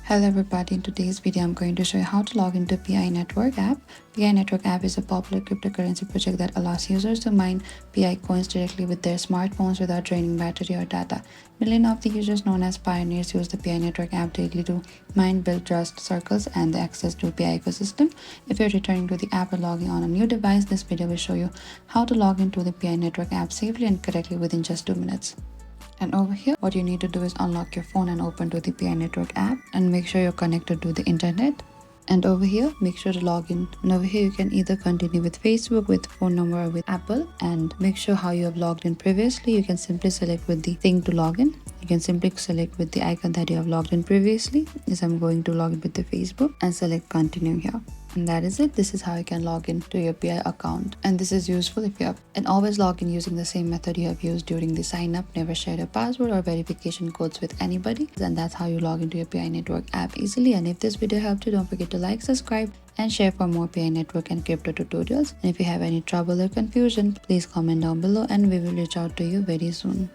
Hello everybody, in today's video I'm going to show you how to log into PI Network app. PI Network app is a popular cryptocurrency project that allows users to mine PI coins directly with their smartphones without draining battery or data. Millions of the users known as pioneers use the PI Network app daily to mine, build trust circles and the access to PI ecosystem. If you're returning to the app or logging on a new device, this video will show you how to log into the PI Network app safely and correctly within just 2 minutes. And over here, what you need to do is unlock your phone and open to the PI Network app and make sure you're connected to the internet. And over here, make sure to log in. And over here, you can either continue with Facebook, with phone number, or with Apple. And make sure how you have logged in previously. You can simply select with the thing to log in. You can simply select with the icon that you have logged in previously. Yes, I'm going to log in with the Facebook and select continue here. And that is it. This is how you can log in to your PI account. And this is useful if you have, and always log in using the same method you have used during the sign up. Never share your password or verification codes with anybody. And that's how you log into your PI Network app easily. And if this video helped you, don't forget to like, subscribe, and share for more PI Network and crypto tutorials. And if you have any trouble or confusion, please comment down below and we will reach out to you very soon.